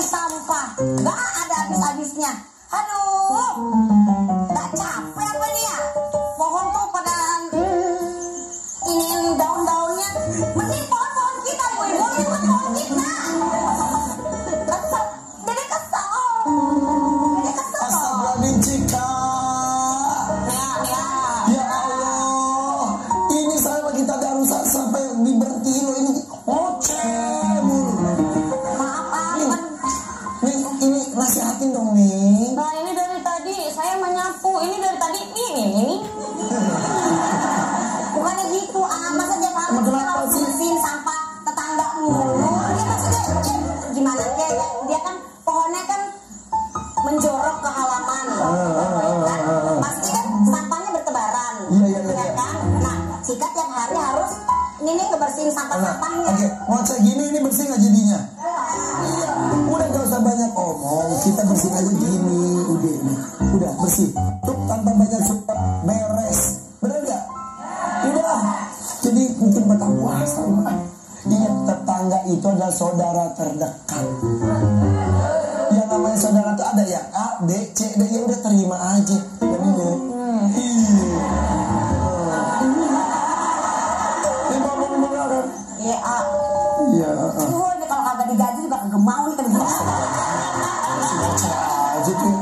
sampah, nggak ada habis-habisnya. Aduh, nggak capek apa nih ya? Pohon tuh pada ini daun-daunnya. Mending pohon-pohon kita, ibu-ibu, ini kan pohon kita. Kesel, Dede kesel. Dede kesel. Astagfirullahaladzim, Cika. Ya Allah, ini saya lagi tadarusan sampai diberhentiin loh ini. Oceh mulu. Maaf, Ini nasihatin dong nih. Nah ini dari tadi saya menyapu, ini dari tadi ini. Bukannya gitu, masa dia harus bersihin sampah tetangga mulu. Dia maksudnya gimana dia kan pohonnya kan menjorok ke halaman, kan? Pasti kan sampahnya bertebaran, Iya. kan? Nah, Cika tiap hari harus ini nih ngebersihin sampah-sampahnya. Oke, ngoceh gini ini bersih nggak jadinya? Iya. Udah gak usah banyak omong, kita bersih aja gini, udah bersih. Tuh tanpa banyak support, beres, bener gak? Udah. Jadi mungkin betah puasa. Ingat, tetangga itu adalah saudara terdekat. Yang namanya saudara itu ada yang A, B, C, D, ya udah terima aja. Dan ini. Iya. Iya. Ini kalau kagak digaji juga kagak mau nih kan. Aja tuh.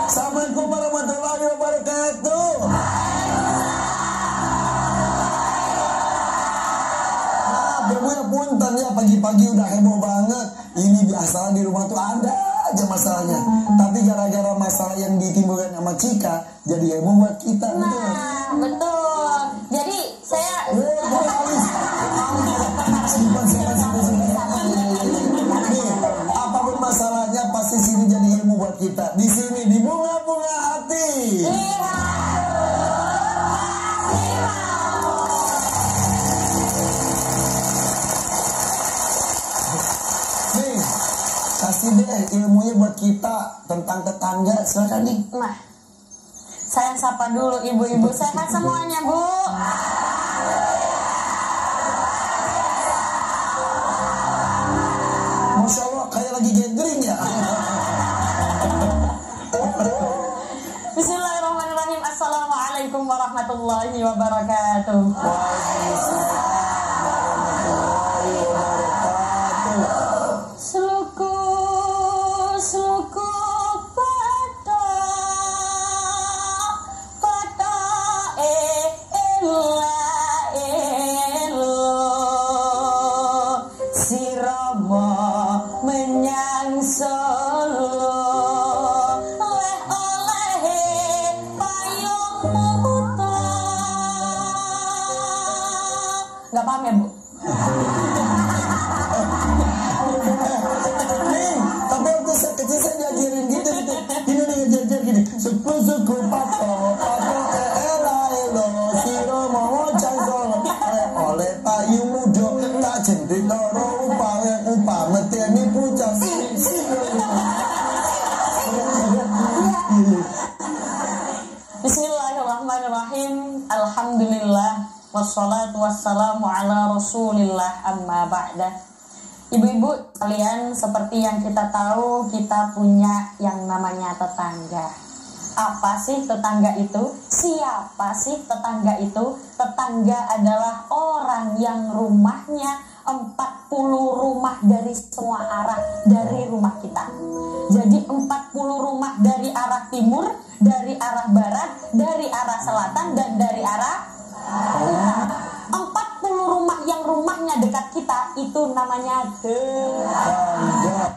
Assalamualaikum warahmatullahi wabarakatuh. Berbuat punten ya, pagi-pagi udah heboh banget. Ini biasa di rumah tuh ada aja masalahnya. Tapi gara-gara masalah yang ditimbulkan sama Cika, jadi heboh buat kita. Nah, betul. Jadi saya Nih, apapun masalahnya pasti sini jadi ilmu buat kita. Di sini di bunga-bunga hati. Nih, kasih deh ilmunya buat kita tentang tetangga. Silakan nih. Nah, saya sapa dulu ibu-ibu sehat semuanya, Bu. Masya Allah, kayak lagi gathering ya. Bismillahirrahmanirrahim. Assalamualaikum warahmatullahi wabarakatuh. Sluku pada sirama menyang Solo oleh payung muta. Nggak paham ya, Bu? Nih, tapi waktu saya kecil saya diajarin gitu. Ini nih ngajar gini. Suku pato elo siro mau cangkol oleh payung muda tak jentik loro upah meteni pucang. Bismillahirrahmanirrahim. Alhamdulillah wassalatu wassalamu ala rasulillah amma ba'da. Ibu-ibu kalian, seperti yang kita tahu, kita punya yang namanya tetangga. Apa sih tetangga itu? Siapa sih tetangga itu? Tetangga adalah orang yang rumahnya 40 rumah dari semua arah dari rumah kita. Jadi 40 rumah dari arah timur, dari arah barat, dari arah selatan, dan dari arah 40 rumah yang rumahnya dekat kita, itu namanya tetangga.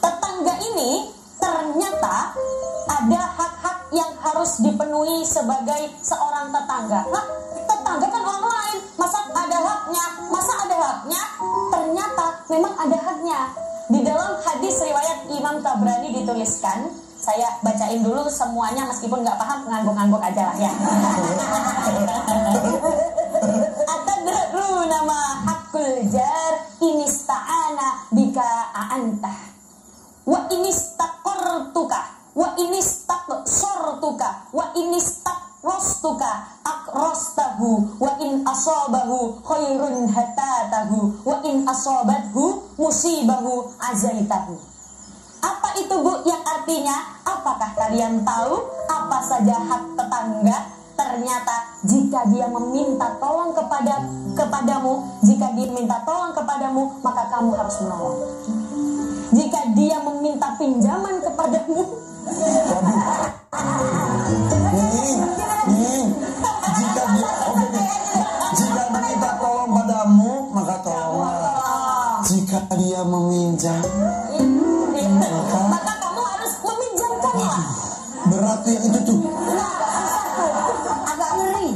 Tetangga ini ternyata ada hak-hak yang harus dipenuhi sebagai seorang tetangga. Nah, tetangga kan orang lain, masa ada haknya? Ternyata memang ada haknya. Di dalam hadis riwayat Imam Tabrani dituliskan, saya bacain dulu semuanya meskipun nggak paham, ngangguk-ngangguk aja lah ya. Atadru nama hakul jar inista'ana bika a'antah wa inistaqortuka wa inistaqsortuka wa inistaqrostuka akrostahu wa in in asabahu khairun hatatahu wa in asabathu musibahu azaitahu. Apa itu Bu yang artinya? Apakah kalian tahu apa saja hak tetangga? Ternyata jika dia meminta tolong kepadamu, jika dia minta tolong kepadamu, maka kamu harus menolong. Jika dia meminta pinjaman kepadamu, jika meminta tolong padamu, maka tolonglah. Jika dia meminjam, maka kamu harus meminjamkannya. berat yang itu tuh. Agak ngeri.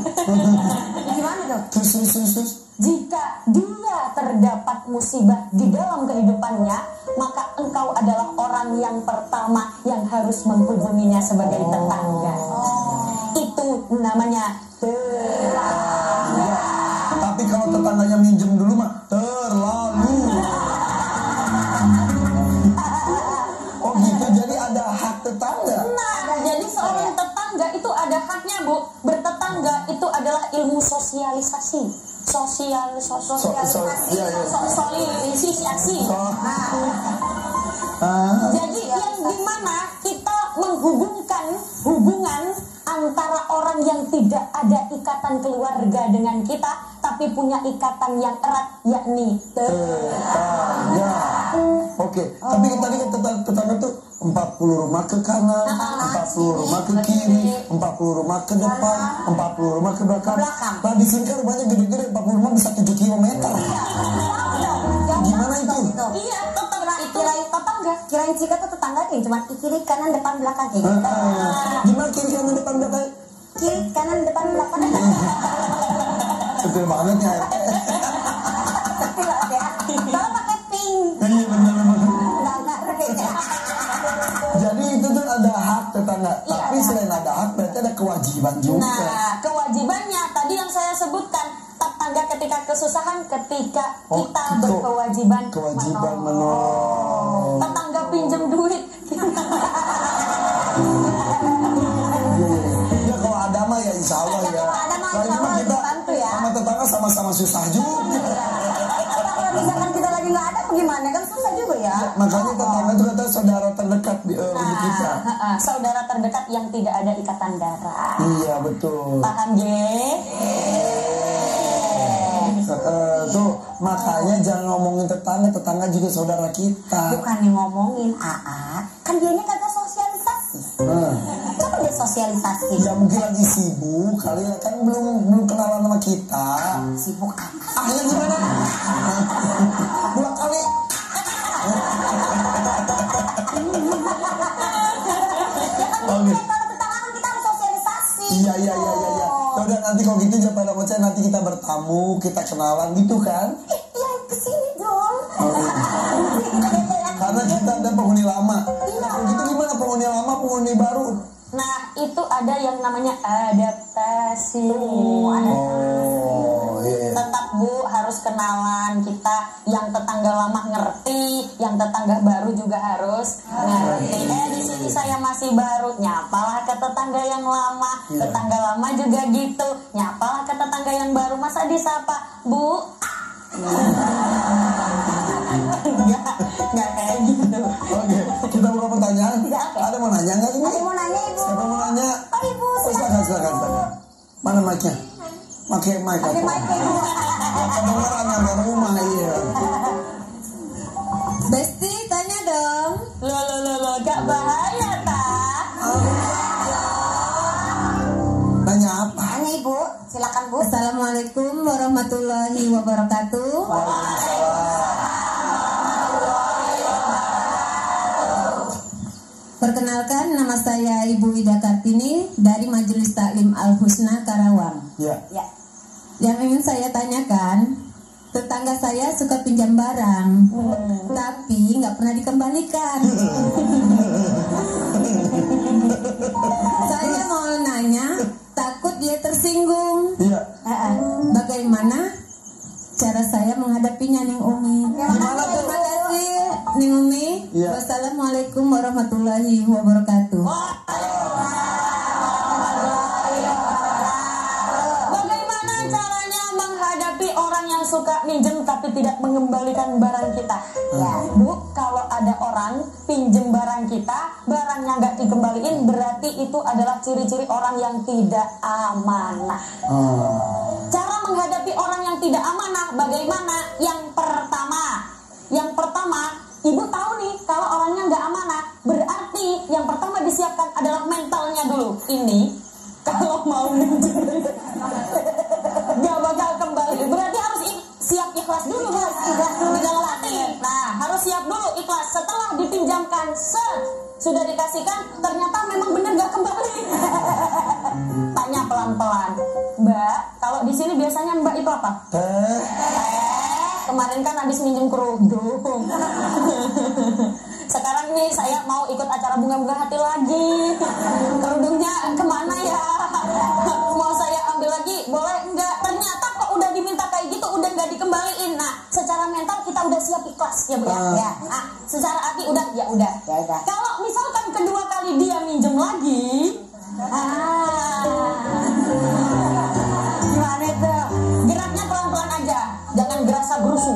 Gimana dong? Terus. Jika dia terdapat musibah di dalam kehidupannya, maka engkau adalah orang yang pertama yang harus menghubunginya sebagai tetangga. Itu namanya tetangga. Tapi kalau tetangganya minjem dulu mah terlalu. Oh gitu, jadi ada hak tetangga. Nah, jadi seorang tetangga itu ada haknya Bu. Bertetangga itu adalah ilmu sosialisasi. Sosialisasi. Jadi yang dimana kita menghubungkan hubungan antara orang yang tidak ada ikatan keluarga dengan kita, tapi punya ikatan yang erat, yakni tetangga. Oke, tapi tadi kan tetangga tuh 40 rumah ke kanan, 40 rumah ke kiri, 40 rumah ke depan, 40 rumah ke belakang. Nah di sini kan rumahnya gede-gede, 40 rumah bisa 7 kilometer. Gimana itu? Iya, tetangga. Kirain jika tuh tetangga nih, cuma kiri kanan depan belakang gitu. Gimana kiri kanan depan belakang? Kiri kanan depan belakang. Betul banget ya. Betul ya. Kalau pakai pink. Iya benar. Enggak ya. Jadi itu tuh ada hak tetangga. Tapi selain ada hak berarti ada kewajiban juga. Nah, kewajibannya tadi yang saya sebutkan, tetangga ketika kesusahan, ketika kita berkewajiban menolong. Tetangga pinjam duit. Ya kalau ada mah ya insya Allah ya. Kalau ini mah kita sama tetangga sama-sama susah juga. Kalau misalkan kita lagi nggak ada, bagaimana kan susah juga ya. Makanya tetangga itu kata saudara terdekat untuk kita. Saudara terdekat yang tidak ada ikatan darah. Iya betul. Paham ye? Tuh makanya jangan ngomongin tetangga juga saudara kita. Bukan yang ngomongin kan dianya kagak sosialisasi. Coba dia sosialisasi. Ya mungkin lagi sibuk kali ya, kan belum kenalan sama kita. Sibuk apa? Akhirnya gimana? 2 kali. Oke. Kalau tetangga kita harus sosialisasi. Iya. Udah nanti kalau gitu jangan pada ngoceh, nanti kita bertamu, kita kenalan gitu kan? Yang kesini dong. Karena kita ada penghuni lama. Kalau gitu gimana penghuni lama, penghuni baru? Nah, itu ada yang namanya adaptasi. Iya. Tetap Bu harus kenalan kita. Yang tetangga lama ngerti, yang tetangga baru juga harus ngerti. Di sini saya masih baru, nyapalah ke tetangga yang lama. Tetangga lama juga gitu, nyapalah ke tetangga yang baru. Masa disapa, Bu? Nggak kayak gitu. Oke, kita buka pertanyaan. Ada mau nanya nggak ini? Ada mau nanya Ibu? Siapa mau nanya? Oh Ibu, silakan. Mana mic-nya? Pakai mic apa? Ibu. Kedengeran yang rumah iya. Besti tanya dong. Lo, gak bahaya tak? Tanya apa? Tanya Ibu, silakan Bu. Assalamualaikum warahmatullahi wabarakatuh. Perkenalkan, nama saya Ibu Ida Kartini dari Majelis Taklim Al-Husna Karawang. Ya. Yang ingin saya tanyakan, tetangga saya suka pinjam barang, tapi nggak pernah dikembalikan. Saya mau nanya, takut dia tersinggung. Iya. Bagaimana cara saya menghadapinya, Ning Umi? Gimana tuh? Terima kasih, Ning Umi. Iya. Wassalamualaikum warahmatullahi wabarakatuh. Bagaimana caranya suka minjem tapi tidak mengembalikan barang kita. Ya, Bu, kalau ada orang pinjem barang kita, barangnya nggak dikembaliin, berarti itu adalah ciri-ciri orang yang tidak amanah. Cara menghadapi orang yang tidak amanah bagaimana? Yang pertama, Ibu tahu nih kalau orangnya nggak amanah, berarti yang pertama disiapkan adalah mentalnya dulu. Ini kalau mau minjem nggak bakal kembali, berarti harus siap ikhlas dulu, guys. Ikhlas dulu dalam hati. Nah, harus siap dulu ikhlas. Setelah dipinjamkan, sudah dikasihkan, ternyata memang benar nggak kembali. Tanya pelan-pelan, Mbak. Kalau di sini biasanya Mbak itu apa? Kemarin kan habis minjem kerudung. Sekarang nih saya mau ikut acara bunga-bunga hati lagi. Kerudungnya kemana ya? Mau saya ambil lagi? Boleh enggak? Ternyata kok udah diminta kayak gitu, udah nggak dikembaliin. Nah, secara mental kita udah siap ikhlas ya Bu ya. Nah, secara hati udah. Kalau misalkan kedua kali dia minjem lagi, gimana tuh? Geraknya pelan-pelan aja, jangan gerasa gerusu.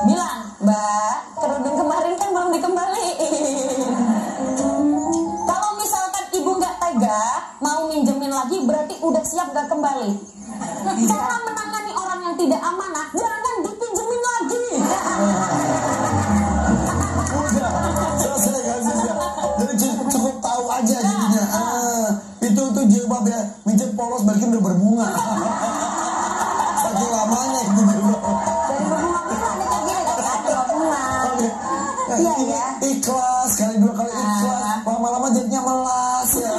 Bilang, Mbak, kerudung kemarin kan belum dikembaliin. Kalau misalkan Ibu nggak tega mau minjemin lagi, berarti udah siap nggak kembali. Cara menangani orang yang tidak amanah, jangan dipinjemin lagi. Jadi cukup tahu aja jadinya. Itu jilbab ya, minjem polos balikin udah berbunga. Saking lamanya gitu dulu. Dari berbunga iya ya. Ikhlas, kali dua kali ikhlas, lama-lama jadinya melas ya.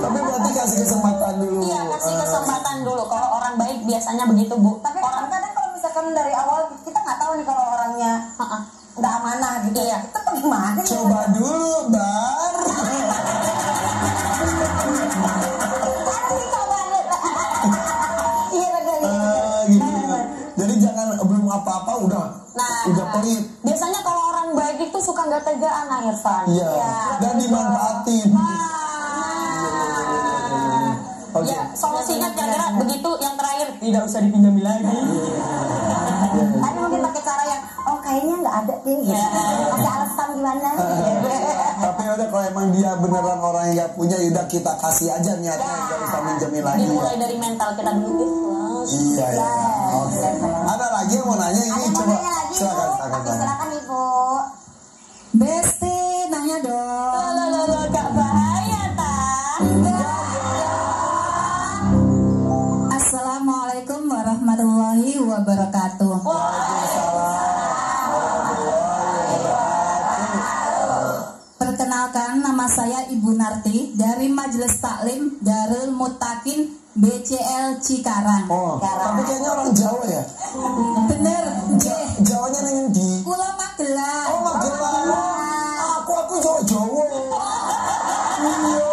Tapi berarti kasih kesempatan dulu. Iya, kasih kesempatan dulu. Kalau orang baik biasanya begitu, Bu. Tapi kadang kalau misalkan dari awal kita nggak tahu nih kalau orangnya nggak amanah gitu. Iya. Kita bagaimana? Coba dulu, Bar. Gitu. Jadi jangan belum apa-apa udah pelit. Biasanya kalau orang baik itu suka nggak tegaan, Irfan. Iya. Dan dimanfaatin. Ya, solusinya kira-kira begitu. Yang terakhir, tidak usah dipinjami lagi. Tapi mungkin pakai cara yang kayaknya nggak ada deh. Ada alasan gimana? Tapi udah kalau emang dia beneran orang yang nggak punya, udah kita kasih aja niatnya, nggak usah minjemin lagi. Dimulai dari mental kita dulu. Iya. Oke. Ada lagi yang mau nanya ini? Coba silakan Ibu. Besti nanya dong. Loh, gak bahaya tak? Assalamualaikum warahmatullahi wabarakatuh. Perkenalkan, nama saya Ibu Narti dari Majelis Taklim Darul Muttaqin BCL Cikarang. Tapi kayaknya orang Jawa ya? Bener. Jawanya neng di. Kula Magelang. Magelang. Aku Jawa. Iya.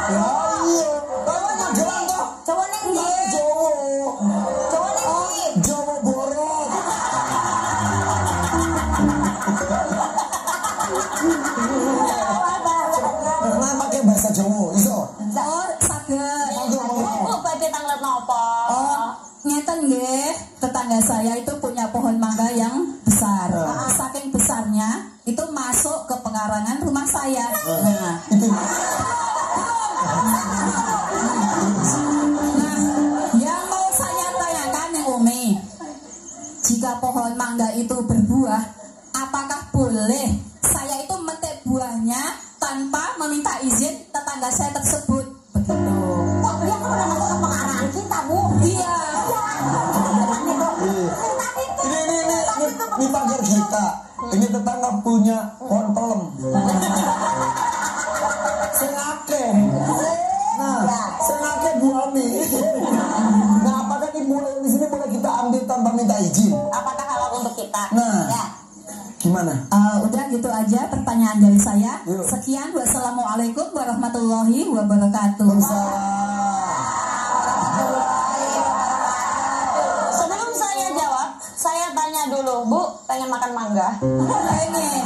Ya iya. Kamu Magelang toh? Jawa neng di. Jawa Borok. Nah, pakai bahasa Jawa, iso. Ngeten nggih, tetangga saya itu punya pohon mangga yang besar. Saking besarnya itu masuk ke pengarangan rumah saya. Itu. Nah, yang mau saya tanyakan yang Umi, jika pohon mangga itu berbuah, apakah boleh saya itu metik buahnya tanpa meminta izin tetangga saya tersebut? Begitu. Wah, dia kan udah masuk ke pengarangan kita, Bu. Iya. Ini pagar kita. Ini tetangga punya pohon pelem. Senake. Nah, senake buami. Nah, apakah di sini boleh kita ambil tanpa minta izin? Apakah halal untuk kita? Nah, Ya. gimana? Udah gitu aja pertanyaan dari saya. Yuk. Sekian, wassalamualaikum warahmatullahi wabarakatuh. Sebelum saya jawab, saya tanya dulu, Bu, pengen makan mangga? Pengen.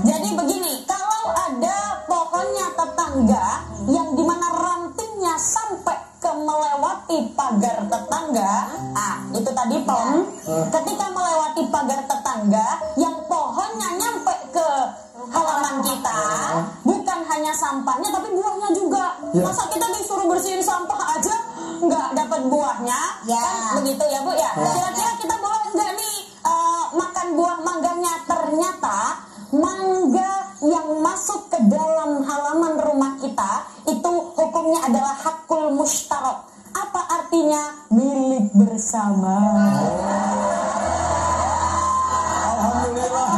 Jadi begini, kalau ada pohonnya tetangga yang dimana rantingnya sampai mangga yang pohonnya nyampe ke halaman kita, bukan hanya sampahnya tapi buahnya juga. Masa kita disuruh bersihin sampah aja nggak dapat buahnya? Kan begitu ya Bu ya. Kira-kira kita boleh nggak nih makan buah mangganya? Ternyata mangga yang masuk ke dalam halaman rumah kita itu hukumnya adalah hakul mushtarak. Apa artinya? Milik bersama. Alhamdulillah.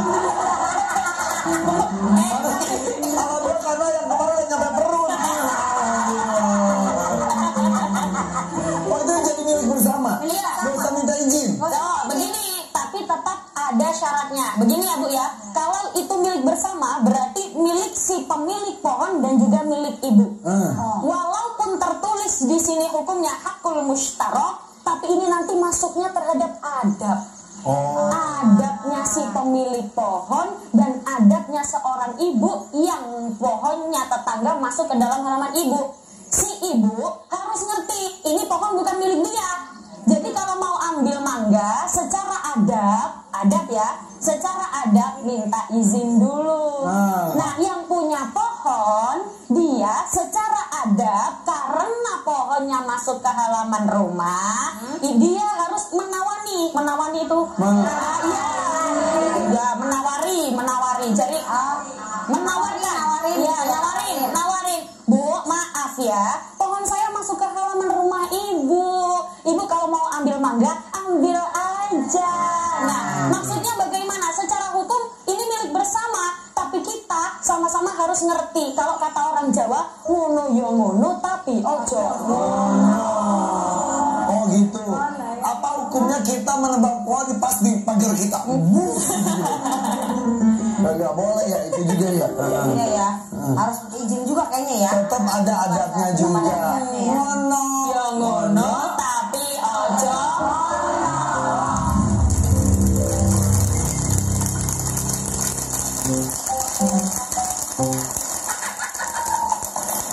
Alhamdulillah karena yang kemarin udah nyampe perut. Oh itu jadi milik bersama. Gak usah minta izin. Oh, begini, tapi tetap ada syaratnya. Begini ya Bu ya, kalau itu milik bersama berarti milik si pemilik pohon dan juga milik ibu. Walaupun tertulis di sini hukumnya hakul mushtarak, tapi ini nanti masuknya terhadap adab. Adabnya si pemilik pohon dan adabnya seorang ibu yang pohonnya tetangga masuk ke dalam halaman ibu. Si ibu harus ngerti ini pohon bukan milik dia. Jadi kalau mau ambil mangga secara adab ya, secara adab minta izin dulu. Nah yang punya pohon dia secara adab karena pohonnya masuk ke halaman rumah, dia harus menawani itu. Menawari. Jadi nawarin. Bu, maaf ya, pohon saya masuk ke halaman rumah ibu. Ibu kalau mau ambil mangga, ambil aja. Nah, maksudnya bagaimana? Secara hukum ini milik bersama, tapi kita sama-sama harus ngerti. Kalau kata orang Jawa, ngono yo ngono, tapi ojo ngono. Oh gitu. Apa hukumnya kita menebang pohon pas di pagar kita? Nggak boleh ya itu juga ya. Iya ya, harus izin juga kayaknya ya. Tetap ada adabnya juga. Ngono. Yo ngono, tapi ojo.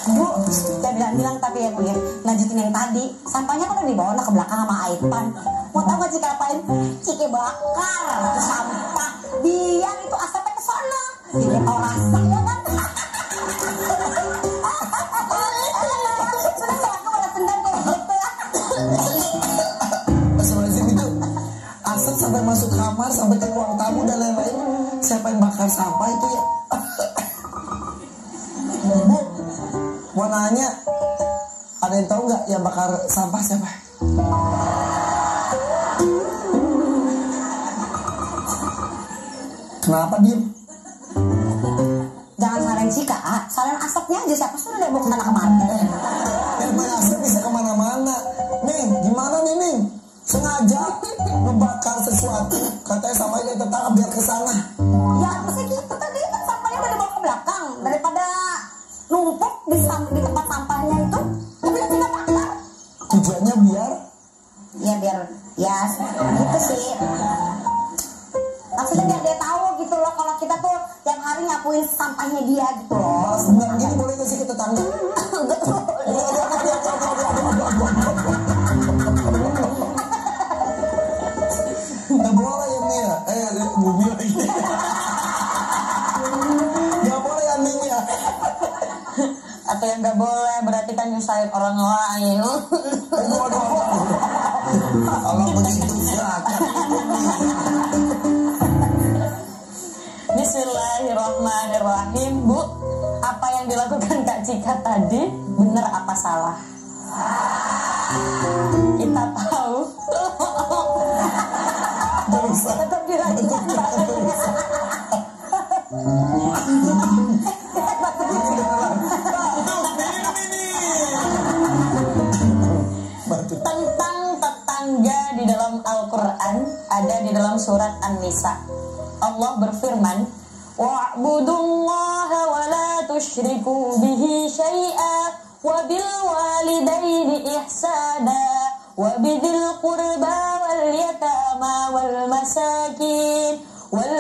Bu, saya bilang tapi ya Bu ya, lanjutin yang tadi. Sampahnya kan udah dibawa ke belakang sama Aipan. Mau tahu gak Cika apain? Cike bakar itu sampah. Biar itu asapnya ke sana. Jadi tau rasa ya kan? Sudah aku udah tendang kayak gitu ya. Sebenarnya itu asap sampai masuk kamar, sampai ke ruang tamu dan lain-lain. Siapa yang bakar sampah itu ya? Bu, mau nanya, ada yang tahu nggak yang bakar sampah siapa? Kenapa diem? Jangan salahin Cika, salahin asapnya aja. Siapa suruh dia bawa ke sana kemari? Emang asap bisa kemana-mana. Ning, gimana nih Ning? Sengaja membakar sesuatu. Katanya sama ini tetangga biar ke sana. Ya harusnya gitu tadi kan sampahnya udah dibawa ke belakang. Daripada numpuk di tempat sampahnya itu, tapi kita bakar. Tujuannya biar Biar gitu sih. Maksudnya biar dia tahu gitu loh kalau kita tuh tiap hari nyapuin sampahnya dia gitu loh. balas dendam gini boleh nggak sih ke tetangga? Nggak boleh ya Nia. Bumi lagi. Nggak boleh ya Nia. Atau yang nggak boleh berarti kan nyusahin orang lain. Kalau begitu silakan. Bismillahirrahmanirrahim. Bu, apa yang dilakukan Kak Cika tadi benar apa salah? Kita tahu. Tetap dilanjutkan. Tentang tetangga di dalam Al-Quran ada di dalam surat An-Nisa. Allah berfirman, wa'budullaha wa la tusyriku bihi syai'a wa bil walidaini ihsana wa bidil qurba wal yatama wal masakin wal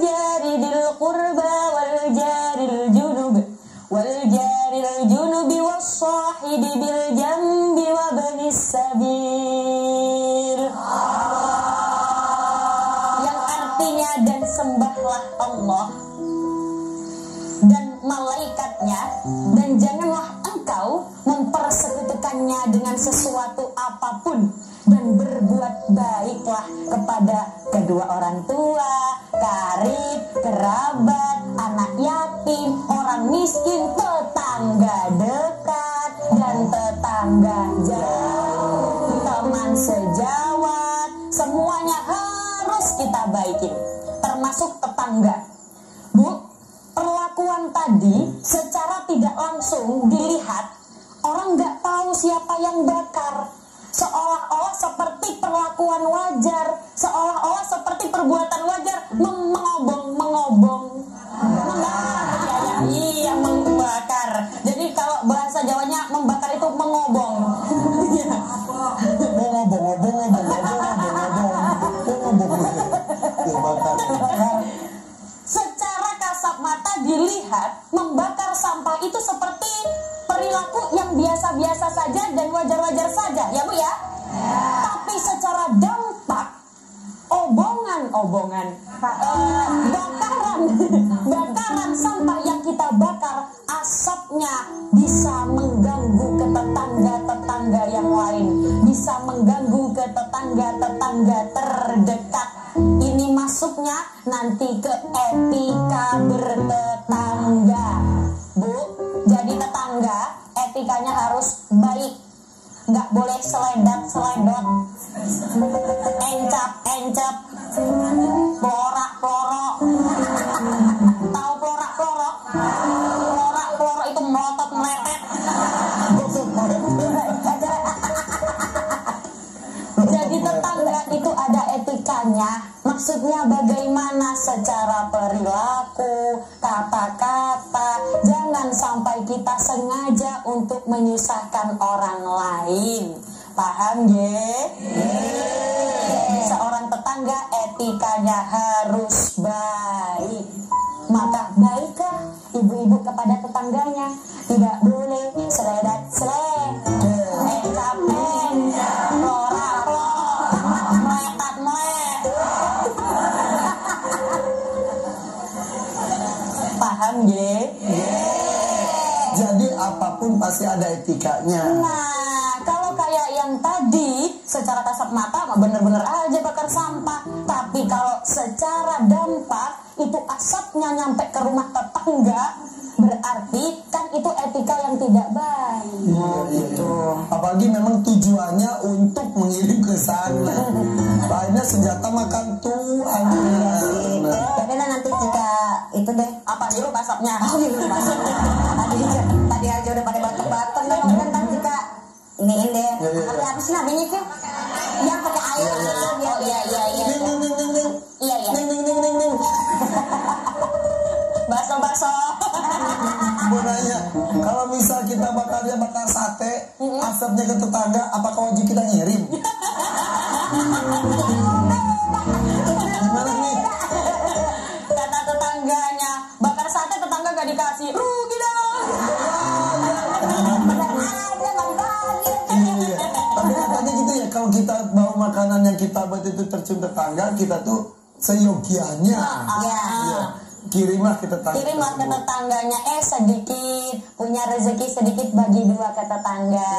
jari dil qurba wal jaril junubi was sahibi bil jambi wa banis sabil. adalah Allah dan malaikatnya, dan janganlah engkau mempersekutukannya dengan sesuatu apapun, dan berbuat baiklah kepada kedua orang tua, karib, kerabat, anak yatim, orang miskin, tetangga dekat dan tetangga jauh, teman sejawat, semuanya harus kita baikin, termasuk tetangga. Bu, perlakuan tadi secara tidak langsung dilihat, orang nggak tahu siapa yang bakar, seolah-olah seperti perlakuan wajar, seolah-olah seperti perbuatan wajar, mengobong, iya membakar. Jadi kalau bahasa Jawanya membakar itu mengobong. Secara kasat mata dilihat, membakar sampah itu seperti perilaku yang biasa-biasa saja dan wajar-wajar saja, ya Bu ya? Tapi secara dampak, bakaran sampah yang kita bakar, asapnya bisa mengganggu ke tetangga-tetangga yang lain, bisa mengganggu ke tetangga-tetangga terdekat. Ini masuknya nanti ke etika bertetangga. Bu, jadi tetangga etikanya harus baik, nggak boleh seledat-seledot, encap-encap, plorak-plorok. Tahu plorak-plorok? Plorak-plorok itu melotot-meletet. Jadi tetangga itu ada etikanya. Maksudnya bagaimana secara perilaku, kata-kata. Jangan sampai kita sengaja untuk menyusahkan orang lain. Paham ya? Seorang tetangga etikanya harus baik. Maka baiklah ibu-ibu kepada tetangganya. Tidak boleh seledat-selet, encap-encap, plorak-plorok, meletat-melet. Paham ya? Jadi apapun pasti ada etikanya. Nah, kalau kayak yang tadi secara kasat mata mah bener-bener aja bakar sampah. Tapi kalau secara dampak itu asapnya nyampe ke rumah tetangga, berarti kan itu etika yang tidak baik. Gitu. Apalagi memang tujuannya untuk mengirim ke sana. Akhirnya senjata makan tuan. Jadi nanti jika itu deh Apa dirup asapnya? tadi aja udah pada batuk-batuk nih, kan jika iniin deh. Tapi habisin abinya tuh yang pakai air. Iya. Bakso. Mau nanya, kalau misal kita bakarnya bakar sate, asapnya ke tetangga, apakah wajib kita ngirim? Gimana nih? Kata tetangganya, bakar sate tetangga gak dikasih, rugi dong. Iya. Tapi katanya gitu ya, kalau kita bawa makanan yang kita buat itu tercium tetangga, kita tuh seyogianya. Kirimlah ke tetangga. Kirimlah ke tetangganya, sedikit, punya rezeki sedikit bagi dua ke tetangga,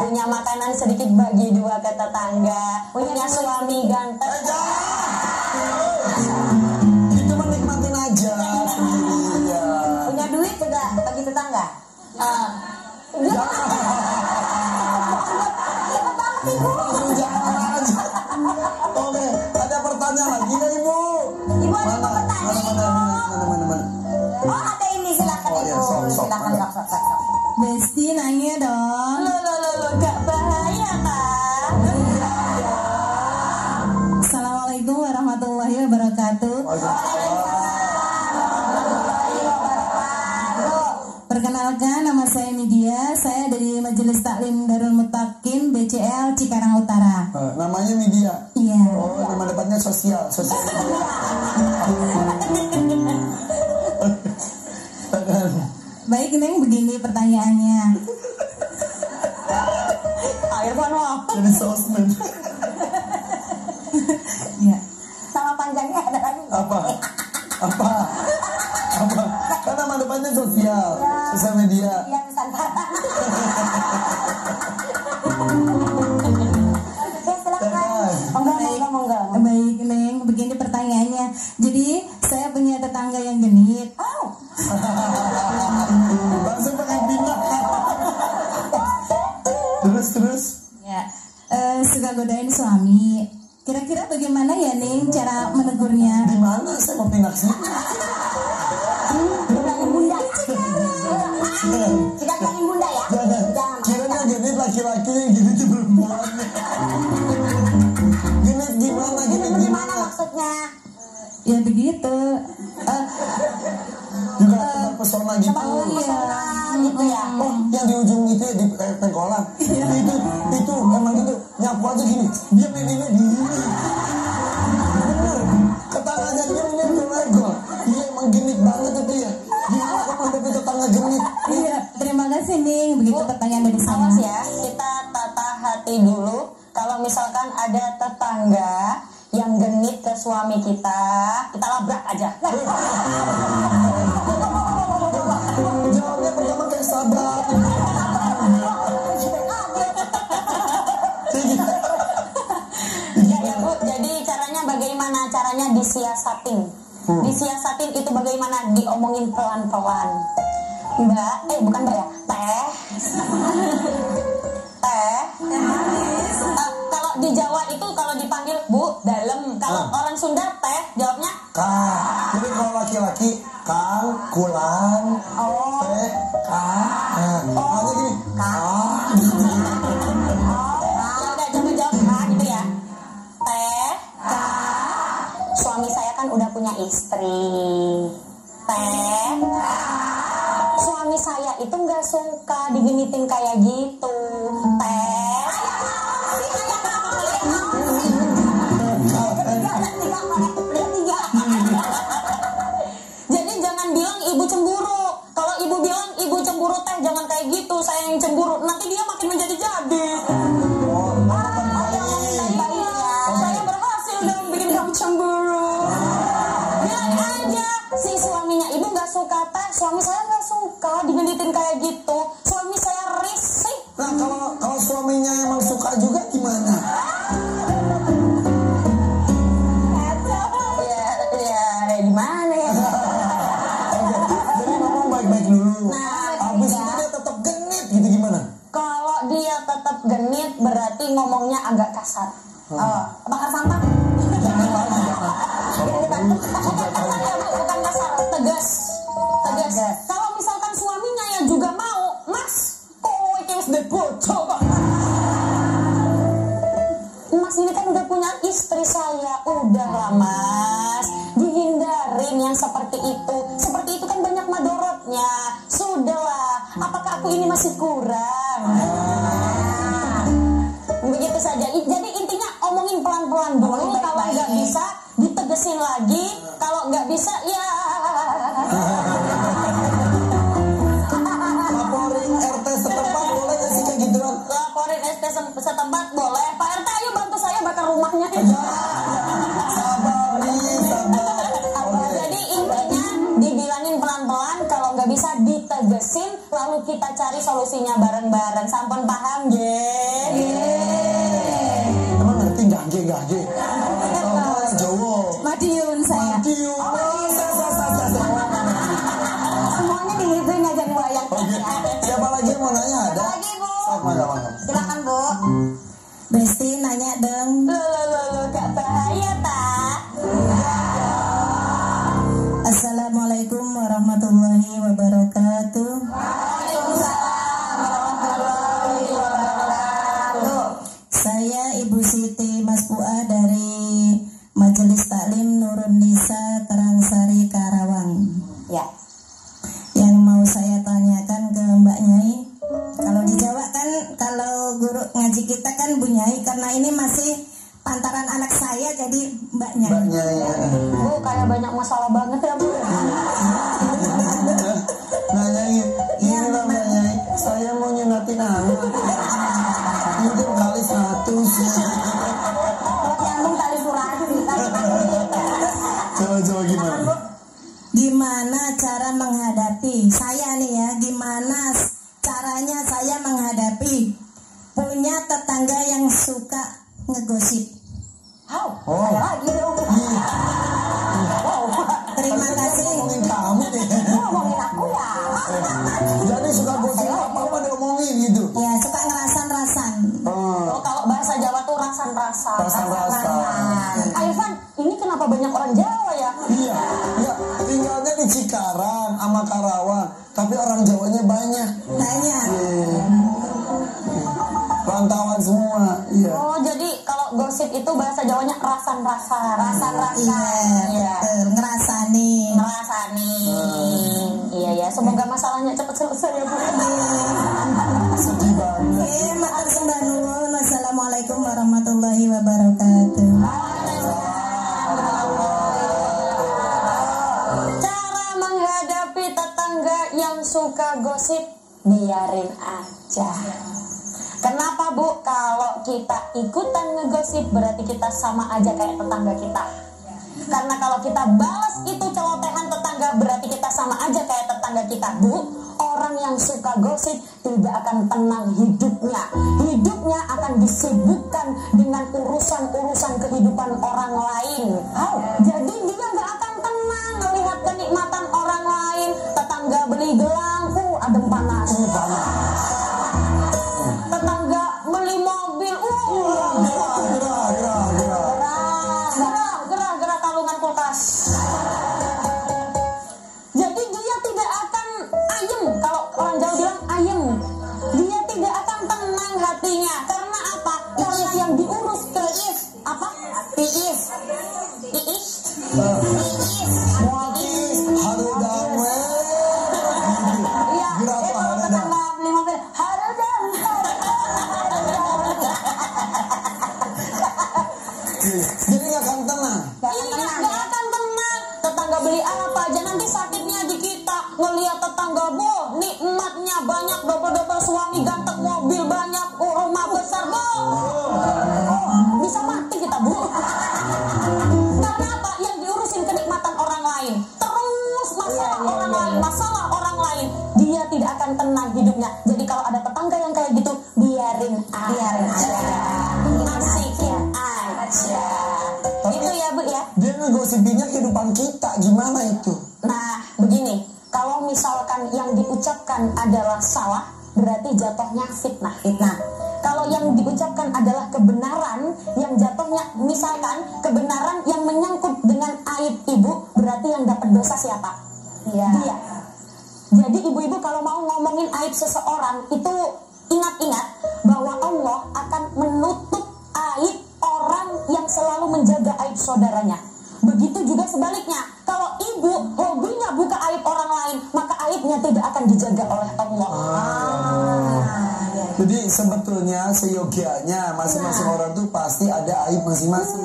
punya makanan sedikit bagi dua ke tetangga, punya suami ganteng. Itu menikmatin aja sendiri ya. Punya duit juga bagi tetangga. Jangan aja. Oke, ada pertanyaan lagi nggak Ibu? Ibu ada pertanyaan. Mana. Oh ada ini, silakan Oh, iya, Ibu. sok. Silakan sok. Besti nanya dong. Lo, gak bahaya kan? Assalamualaikum warahmatullahi wabarakatuh. Perkenalkan, nama saya Media. Saya dari Majelis Taklim Darul Mutakin BCL Cikarang Utara. Namanya Media. Iya. Oh, nama depannya sosial. Baik, Neng, begini pertanyaannya. Air mana? Jadi sosmed. Ya. Nama panjangnya ada lagi. Apa? sosial media. Iya Nusantara. Ya silakan. Monggo. Baik Neng, begini pertanyaannya. Jadi saya punya tetangga yang genit. Langsung pengen pindah. Terus. Ya, suka godain suami. Kira-kira bagaimana ya Neng cara menegurnya? Di mana saya mau pindah sih? Bilangin bunda. Tidak bilangin bunda ya. Jangan. Kiranya genit laki-laki, genit perempuan. Genit gimana? Gimana maksudnya? Ya begitu. Juga tentang pesona gitu. Oh iya. Gitu ya. Oh, yang di ujung itu ya, di pengkolan. Itu emang gitu. Nyapu aja gini. Dia ini gini. Bener. Ketangannya gini berlegol. Iya emang genit banget itu ya. Gimana kamu dapet tetangga genit? Iya, terima kasih Neng. Begitu pertanyaan dari saya. Awas ya, kita tata hati dulu. Kalau misalkan ada tetangga yang genit ke suami kita labrak aja. Jawabnya pertama kayak sabar. Ya Bu, jadi caranya bagaimana? Caranya disiasatin. Disiasatin itu bagaimana? Diomongin pelan-pelan. Mbak, bukan Mbak ya, Teh. Kalau di Jawa itu kalau dipanggil Bu, dalem. Kalau orang Sunda Teh, jawabnya Kang. Jadi kalau laki-laki Kang, Kulan, Teh, Kang. Hanya gini, Kang. ya udah jangan jawab gitu ya. Teh, suami saya kan udah punya istri. Teh, suami saya itu nggak suka digenitin kayak gitu. Teh, jadi jangan bilang ibu cemburu. Kalau ibu bilang ibu cemburu Teh, jangan kayak gitu. Saya yang cemburu, nanti dia makin menjadi-jadi. Saya berhasil dong bikin kamu cemburu. Bilang aja si suaminya ibu nggak suka Teh, suami saya nggak suka digenitin kayak gitu. Suami saya risih. Nah kalau suaminya emang suka juga gimana? Ya gimana ya? Jadi ngomong baik-baik dulu. Nah, Abis itu dia tetap genit gitu gimana? Kalau dia tetap genit berarti ngomongnya agak kasar. Bakar sampah. Jangan lagi jangan. Bukan kasar, tegas. Kalau misalkan suaminya yang juga mau, Mas, kowe iki wis bojo kok. Mas ini kan udah punya istri saya, udahlah Mas, dihindarin yang seperti itu. Seperti itu kan banyak madorotnya. Sudahlah, apakah aku ini masih kurang? Begitu saja. Jadi intinya omongin pelan-pelan dulu. Kalau nggak bisa ditegesin lagi. Kalau nggak bisa ya. Laporin RT setempat boleh nggak sih kayak gituan? Laporin RT setempat boleh. Pak RT ayo bantu saya bakar rumahnya. Sabar nih, sabar. Jadi intinya dibilangin pelan-pelan. Kalau nggak bisa ditegesin. Lalu kita cari solusinya bareng-bareng. Sampun paham Emang ngerti gage? Orang Jawa. Madiun saya. Semuanya digituin aja nih wayang. Oke. Siapa lagi yang mau nanya ada? Lagi Bu. Mangga. Silakan Bu. Besti nanya dong. Loh, gak bahaya tak? Assalamualaikum warahmatullahi wabarakatuh. Saya Ibu Siti Mas Puah dari Majelis Taklim Nurun Nisa Terangsari Karawang. Ya. Yang mau saya tanyakan ke Mbak Nyai, kalau di Jawa kan kalau guru ngaji kita kan Bu Nyai, karena ini masih pantaran anak saya jadi Mbak Nyai. Mbaknya ya. Bu, kayak banyak masalah banget ya Bu. Nanyain, ini lah Mbak Nyai, saya mau nyunatin anak. Hidup kali 100. Nyambung tali surati. Coba gimana? Gimana cara menghadapi saya nih suka ngegosip. Oh. Ada lagi dong. Wow. Terima kasih. Ngomongin kamu nih. Lu ngomongin aku ya. Jadi suka gosip apa diomongin gitu. Ya, suka ngerasan-rasan. Oh, kalau bahasa Jawa tuh rasan-rasan. Rasan-rasan. Aifan, ini kenapa banyak orang Jawa ya? Iya, iya. Tinggalnya di Cikarang sama Karawang, tapi orang Jawanya banyak. Banyak. Rantauan semua. Iya. Oh, jadi kalau gosip itu bahasa Jawanya rasan-rasan. Iya, betul. Ngerasani. Ngerasani. Iya ya, semoga masalahnya cepat selesai ya Bu. Sedih banget. Matur sembah nuwun. Wassalamualaikum warahmatullahi wabarakatuh. Cara menghadapi tetangga yang suka gosip, biarin aja. Kenapa Bu? Kalau kita ikutan ngegosip berarti kita sama aja kayak tetangga kita. Karena kalau kita balas itu celotehan tetangga berarti kita sama aja kayak tetangga kita. Bu, orang yang suka gosip tidak akan tenang hidupnya. Hidupnya akan disibukkan dengan urusan-urusan kehidupan orang lain. Jadi dia nggak akan tenang melihat kenikmatan orang lain. Tetangga beli gelang, adem panas. Tetangga beli mobil, gerah kalungan kulkas. Jadi dia tidak akan ayem. Kalau orang Jawa bilang ayem, dia tidak akan tenang hatinya. Karena apa? Karena yang diurus tiis. Apa? Tiis. Harudame. Iya. Kalau tetangga beli mobil, harudam. Jadi nggak akan tenang. Nggak akan tenang. Tetangga beli apa aja nanti sakitnya di kita. Ngelihat tetangga, Bu, nikmatnya banyak, double-double suami ganteng, mobil banyak, rumah besar, Bu. Bisa mati kita, Bu. Karena apa? Yang diurusin kenikmatan orang lain. Terus masalah orang lain, masalah orang lain. Dia tidak akan tenang hidupnya. Jadi kalau ada tetangga yang kayak gitu, biarin aja. Asihin aja. Itu ya Bu ya. Dia ngegosipinnya kehidupan kita, gimana itu? Nah, begini, kalau misalkan yang diucapkan adalah salah, berarti jatuhnya fitnah. Kalau yang diucapkan adalah kebenaran, yang jatuhnya misalkan kebenaran yang menyangkut dengan aib ibu, berarti yang dapat dosa siapa? Dia. Jadi ibu-ibu kalau mau ngomongin aib seseorang, itu ingat-ingat bahwa Allah akan menutup aib orang yang selalu menjaga aib saudaranya. Begitu juga sebaliknya, kalau ibu hobinya buka aib orang lain, maka aibnya tidak akan dijaga oleh Allah. Jadi sebetulnya seyogianya masing-masing orang tuh pasti ada aib masing-masing.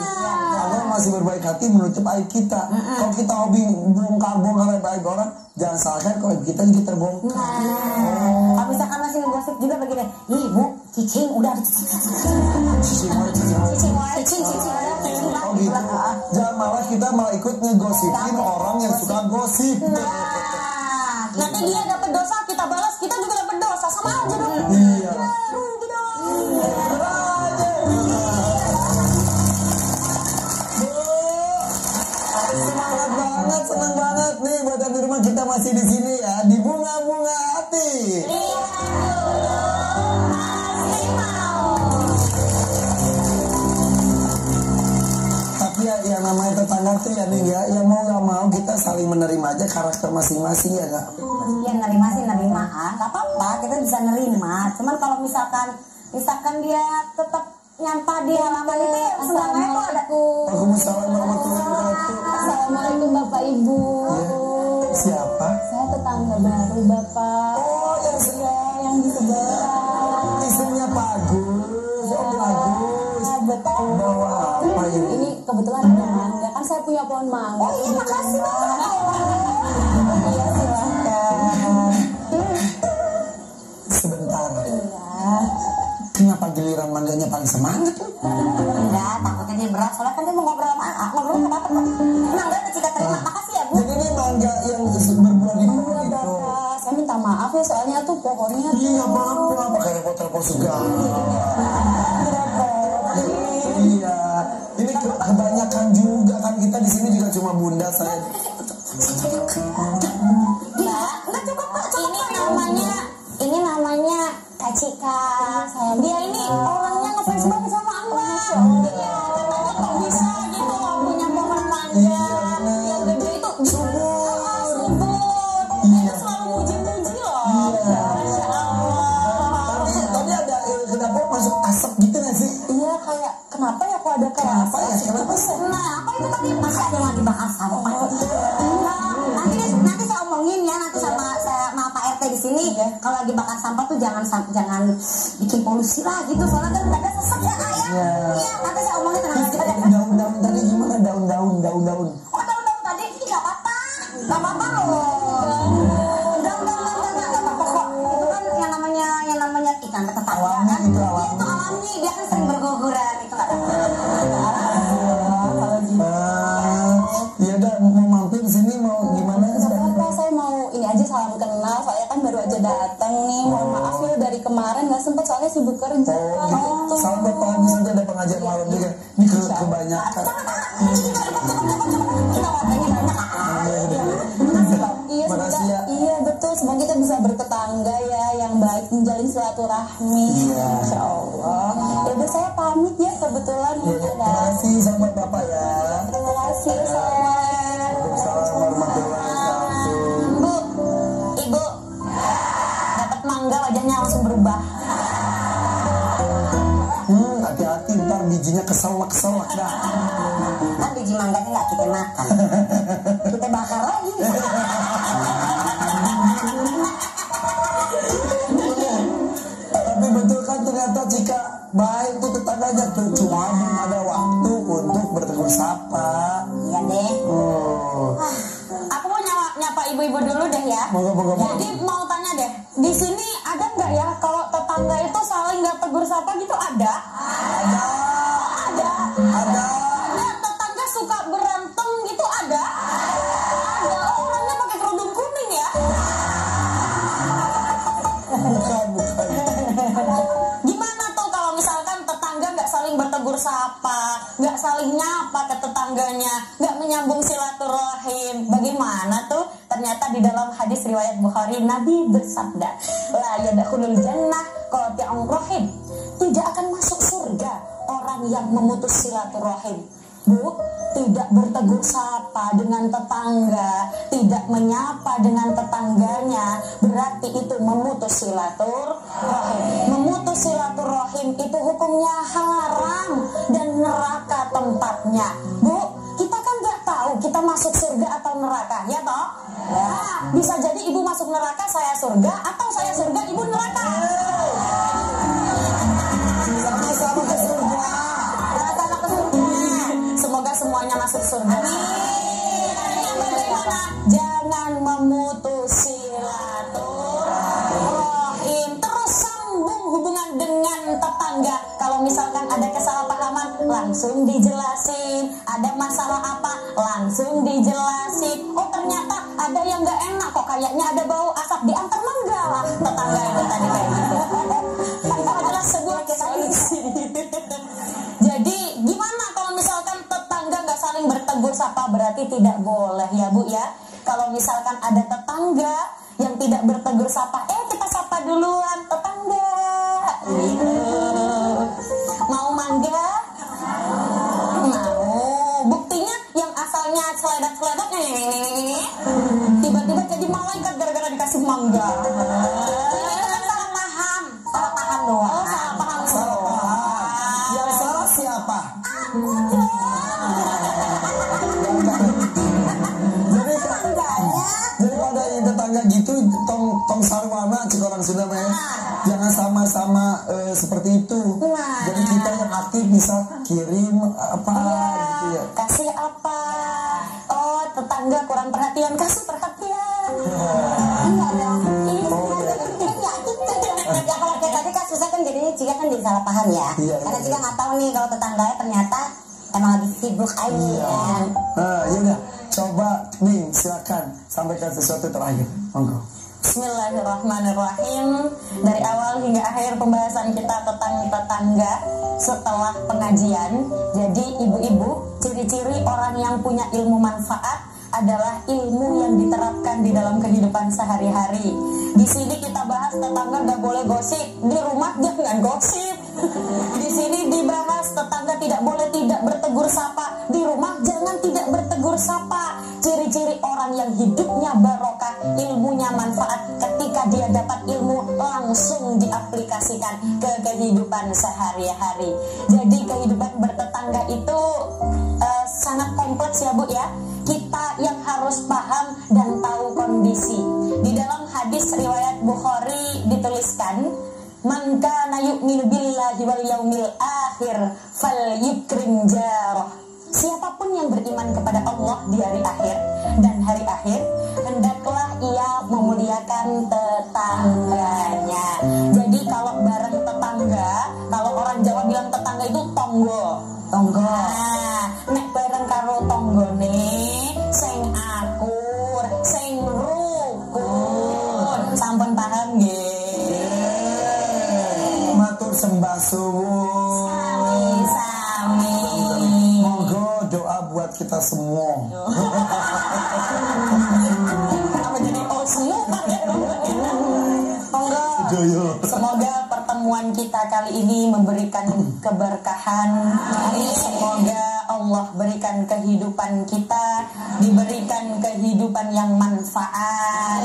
Allah masih berbaik hati menutup aib kita. Kalau kita hobi bongkar aib orang, jangan salahkan kalau aib kita juga terbongkar. Kalau misalkan masih ngegosip juga begini, ibu, cicing udah Cicing. Oh gitu. Jangan malah kita malah ikut ngegosipin orang yang suka gosip. Nanti dia dapat dosa, kita balas, kita juga dapat dosa, sama aja dong. Iya. Rugi dong. Semangat banget, senang banget nih buat yang di rumah, kita masih di sini ya, di bunga-bunga hati. Tapi ya yang namanya tetangga tuh ya nih ya, yang mau nggak mau kita saling menerima aja karakter masing-masing ya kak. ya nerima nggak apa-apa, kita bisa nerima. Cuman kalau misalkan dia tetap nyampah di halaman itu, sebenarnya tuh ada Waalaikumsalam warahmatullahi wabarakatuh. Assalamualaikum Bapak Ibu. Ya, siapa? Saya tetangga baru Bapak. Oh Yang di sebelah. istrinya Pak Agus. Oh Pak Agus. Betul. Bawa apa ini? Ini kebetulan ada mangga, kan saya punya pohon mangga. oh iya makasih Bapak. Iya, silakan. Sebentar. Iya. Kenapa giliran mangganya paling semangat tuh? Enggak, takutnya dia berat, soalnya kan dia mau ngobrol sama aku, ngobrol nggak apa-apa. Enggak kita terima, makasih ya Bu. Jadi ini mangga yang berbuah di pohon itu. Bapak, saya minta maaf ya soalnya tuh pohonnya Iya nggak apa-apa, pakai repot-repot segala. Mbak, enggak cukup Pak. Ini namanya Kak Cika. Dia ini orangnya ngefans banget sama Angga. Kok bisa gitu punya pohon mangga yang gede itu subur. Dia selalu muji-muji loh. Masya Allah. Tadi ada kenapa masuk asap gitu nggak sih? Iya kayak kenapa ya kok ada kayak Kenapa ya? Kenapa sih? Nah, apa itu tadi masa ada yang lagi bakar sampah? Iya, nanti saya omongin ya nanti sama Pak RT di sini. Kalau lagi bakar sampah tuh jangan bikin polusi lah gitu. Soalnya kan ada sesek ya Kak ya. Iya, nanti saya omongin tenang aja. Daun-daun tadi gimana? Daun-daun. Oh, daun-daun tadi ini nggak apa-apa. Nggak apa-apa loh. Nggak apa-apa kok. Itu kan yang namanya ikan tetangga Alami kan. itu, Iya, alami. itu alami. Dia kan sering berguguran. Itu nggak apa-apa. Ya udah mau mampir sini mau gimana? Apa saya mau ini aja salam kenal, soalnya kan baru aja datang nih. Mohon maaf ya dari kemarin nggak sempet soalnya sibuk kerja. Oh gitu. Sampai pagi nanti ada pengajian malam juga. Ini kebanyakan. Kita warnanya banyak. Iya, Makasih ya. iya betul. Semoga kita bisa bertetangga ya yang baik, menjalin silaturahmi. Iya. Insya Allah. Ya udah saya pamit ya kebetulan. Terima kasih sama Bapak ya. Terima kasih. Waalaikumsalam warahmatullahi wabarakatuh. Bu, Ibu, dapat mangga wajahnya langsung berubah. Hati-hati ntar bijinya keselak dah. Kan biji mangganya nggak kita makan, kita bakar lagi. Tapi betul kan ternyata jika baik itu tetangganya tuh cuma belum ada waktu untuk bertegur sapa. Iya deh. Oh, Aku mau nyapa ibu-ibu dulu deh ya. moga-moga. Jadi mau tanya deh, di sini ada nggak ya kalau tetangga itu saling nggak tegur sapa gitu ada? Ada. Ada. Ada tetangga suka berantem gitu ada? Ada. Orangnya pakai kerudung kuning ya? Bukan. Gimana tuh kalau misalkan tetangga nggak saling bertegur sapa, nggak saling nyapa ke tetangganya, nggak menyambung silaturahim, bagaimana tuh? Ternyata di dalam hadis riwayat Bukhari Nabi bersabda, la yadkhulul jannah qati'ur rahim, tidak akan masuk surga orang yang memutus silaturahim. Bu, tidak bertegur sapa dengan tetangga, tidak menyapa dengan tetangganya, berarti itu memutus silaturahim. Memutus silaturahim itu hukumnya haram dan neraka tempatnya. Bu, kita kan nggak tahu kita masuk surga atau neraka, ya toh? Nah, bisa jadi ibu masuk neraka, saya surga, atau saya surga, ibu neraka. Sama-sama ke surga. Sama-sama ke surga. Semoga semuanya masuk surga. Bagaimana? Jangan memutus silaturahim. Terus sambung hubungan dengan tetangga. Kalau misalkan ada kesalahpahaman, langsung dijelasin. Ada masalah apa, langsung dijelasin. Oh ternyata ada yang nggak enak kok, kayaknya ada bau asap, diantar mangga lah tetangga itu tadi kayak gitu. Itu adalah sebuah solusi. Jadi gimana kalau misalkan tetangga nggak saling bertegur sapa, berarti tidak boleh ya Bu ya. Kalau misalkan ada tetangga yang tidak bertegur sapa, kita sapa duluan tetangga. Gitu. Mau mangga? Mau. Buktinya yang asalnya seledak-seledak tiba-tiba jadi malaikat gara-gara dikasih mangga. Itu kan salah paham doang. Oh, salah paham doang. Yang salah siapa? Jadi kalau dari tetangga gitu tong sarwana cik orang Sunda mah ya. Jangan sama-sama seperti itu. Jadi kita yang aktif bisa kirim apa gitu ya. Kasih apa? Oh, tetangga kurang perhatian, kasih perhatian. Iya dong. Ini ya kalau kayak tadi kan susah kan jadinya Cika kan jadi salah paham ya. Iya, Karena iya. Cika nggak tahu nih kalau tetangganya ternyata emang lagi sibuk aja. Ya udah, coba nih silakan sampaikan sesuatu terakhir. Monggo. Bismillahirrahmanirrahim. Dari awal hingga akhir pembahasan kita tentang tetangga setelah pengajian. Jadi ibu-ibu, ciri-ciri orang yang punya ilmu manfaat adalah ilmu yang diterapkan di dalam kehidupan sehari-hari. Di sini kita bahas tetangga gak boleh gosip, di rumah jangan gosip. Di sini dibahas tetangga tidak boleh tidak bertegur sapa, di rumah jangan tidak bertegur sapa. Ciri-ciri orang yang hidupnya barokah, ilmunya manfaat, ketika dia dapat ilmu langsung diaplikasikan ke kehidupan sehari-hari. Jadi kehidupan bertetangga itu sangat kompleks ya Bu ya. Kita yang harus paham dan tahu kondisi. Di dalam hadis riwayat Bukhari dituliskan, man kana yu'minu billahi wal yaumil akhir falyukrim jarah. Siapapun yang beriman kepada Allah di hari akhir dan hari akhir, hendaklah ia memuliakan tetangganya. Jadi kalau bareng tetangga, kalau orang Jawa bilang tetangga itu tonggo. Tonggo. Nah, nek bareng karo tonggone sing akur, sing rukun. Sampun paham nggih? Matur sembah suwun. Sami. Monggo doa buat kita semua. Apa jadi semua pakai Monggo. Semoga pertemuan kita kali ini memberikan keberkahan. Semoga Allah berikan kehidupan kita, diberikan kehidupan yang manfaat.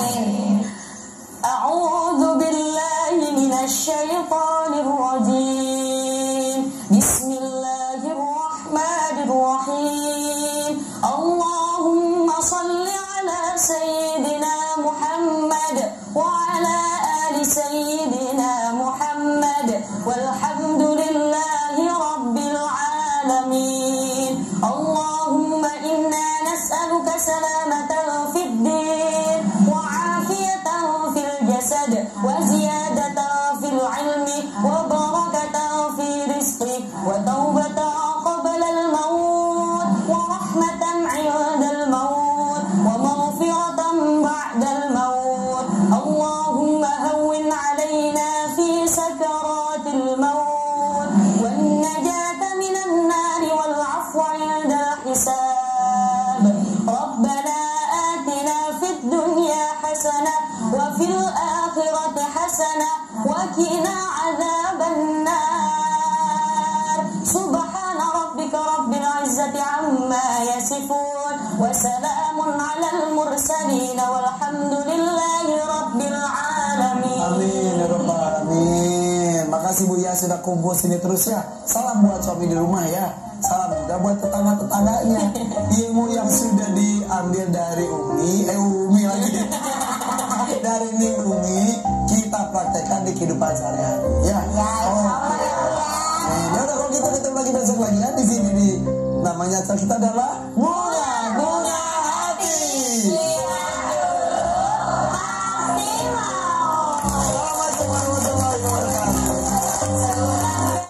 A'udzu billahi minasy syaithanir rajim. Bismillahirrahmanirrahim. Allahumma shalli ala sayyidina Muhammad wa ala ali sayyidina Muhammad walhamdulillahi rabbil alamin. Allahumma inna nas'aluka salamatan fid din wa afiyatan fil jasad wa ziyadatan fil ilmi wa barakatan fi rizqi wa taubatan qabla al maut wa rahmatan 'inda al maut wa maghfiratan ba'da al maut. Allahumma hawwin 'alaina fi sakaratil maut wan najata minan nar wal 'afwa 'inda al hisab. Rabbana atina fid dunya hasanah wa fil akhirati hasanah wa qina 'adzaban nar. Subhana rabbika rabbil izzati 'amma yasifun wa salamun 'alal mursalin walhamdulillahi rabbil alamin. Amin ya rabbal alamin. Makasih Bu ya sudah kumpul sini terus ya. Salam buat suami di rumah ya. Salam juga buat tetangga-tetangganya. Ilmu yang sudah diambil dari Umi lagi. Dari Umi kita praktekkan di kehidupan sehari-hari ya. Ya, Ya udah kalau gitu ketemu lagi besok lagi ya di sini di namanya kita dalam